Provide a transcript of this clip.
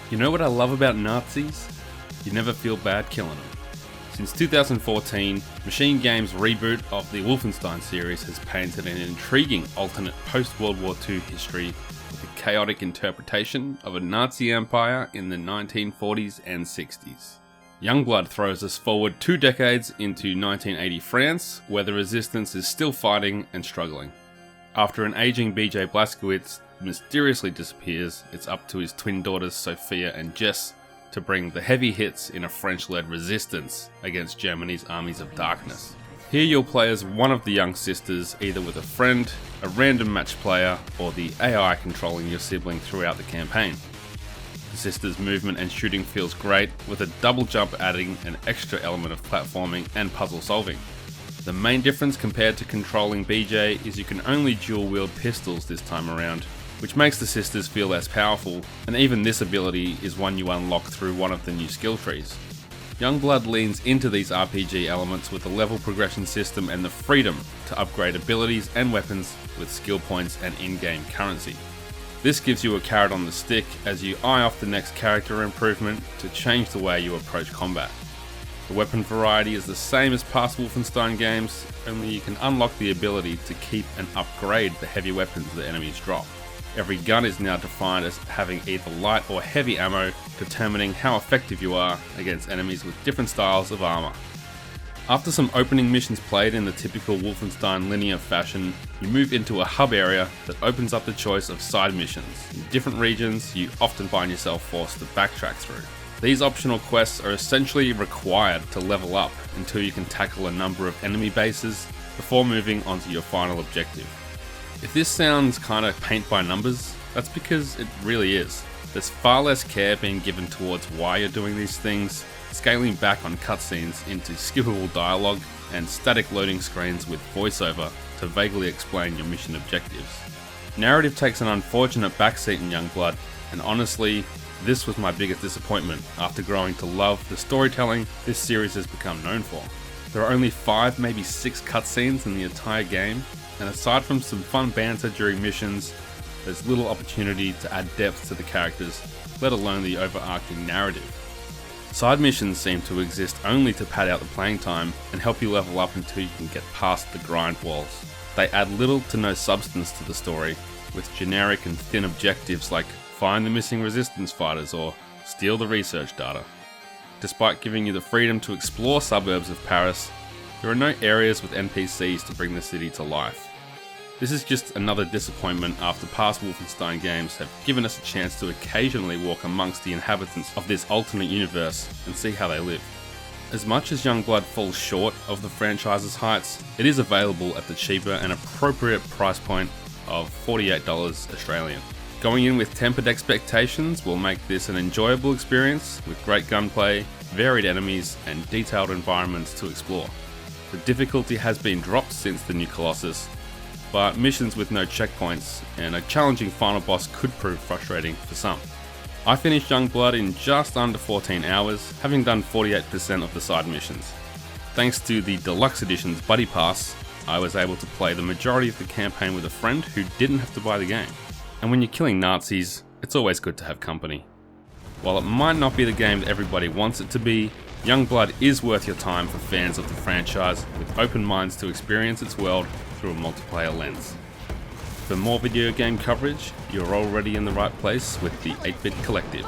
You know what I love about Nazis? You never feel bad killing them. Since 2014, MachineGames' reboot of the Wolfenstein series has painted an intriguing alternate post-World War II history with a chaotic interpretation of a Nazi empire in the 1940s and 60s. Youngblood throws us forward 2 decades into 1980 France, where the resistance is still fighting and struggling. After an aging BJ Blazkowicz mysteriously disappears, it's up to his twin daughters Sophia and Jess to bring the heavy hits in a French-led resistance against Germany's armies of darkness. Here you'll play as one of the young sisters, either with a friend, a random match player, or the AI controlling your sibling throughout the campaign. The sisters' movement and shooting feels great, with a double jump adding an extra element of platforming and puzzle solving. The main difference compared to controlling BJ is you can only dual wield pistols this time around, which makes the sisters feel less powerful, and even this ability is one you unlock through one of the new skill trees. Youngblood leans into these RPG elements with a level progression system and the freedom to upgrade abilities and weapons with skill points and in-game currency. This gives you a carrot on the stick as you eye off the next character improvement to change the way you approach combat. The weapon variety is the same as past Wolfenstein games, only you can unlock the ability to keep and upgrade the heavy weapons the enemies drop. Every gun is now defined as having either light or heavy ammo, determining how effective you are against enemies with different styles of armor. After some opening missions played in the typical Wolfenstein linear fashion, you move into a hub area that opens up the choice of side missions. In different regions, you often find yourself forced to backtrack through. These optional quests are essentially required to level up until you can tackle a number of enemy bases before moving on to your final objective. If this sounds kinda paint by numbers, that's because it really is. There's far less care being given towards why you're doing these things, scaling back on cutscenes into skippable dialogue and static loading screens with voiceover to vaguely explain your mission objectives. Narrative takes an unfortunate backseat in Youngblood, and honestly, this was my biggest disappointment after growing to love the storytelling this series has become known for. There are only 5, maybe 6 cutscenes in the entire game, and aside from some fun banter during missions, there's little opportunity to add depth to the characters, let alone the overarching narrative. Side missions seem to exist only to pad out the playing time and help you level up until you can get past the grind walls. They add little to no substance to the story, with generic and thin objectives like find the missing resistance fighters or steal the research data. Despite giving you the freedom to explore suburbs of Paris, there are no areas with NPCs to bring the city to life. This is just another disappointment after past Wolfenstein games have given us a chance to occasionally walk amongst the inhabitants of this alternate universe and see how they live. As much as Youngblood falls short of the franchise's heights, it is available at the cheaper and appropriate price point of $48 Australian. Going in with tempered expectations will make this an enjoyable experience with great gunplay, varied enemies, and detailed environments to explore. The difficulty has been dropped since the new Colossus, but missions with no checkpoints and a challenging final boss could prove frustrating for some. I finished Youngblood in just under 14 hours, having done 48% of the side missions. Thanks to the Deluxe Edition's Buddy Pass, I was able to play the majority of the campaign with a friend who didn't have to buy the game. And when you're killing Nazis, it's always good to have company. While it might not be the game that everybody wants it to be, Youngblood is worth your time for fans of the franchise with open minds to experience its world through a multiplayer lens. For more video game coverage, you're already in the right place with the 8-Bit Collective.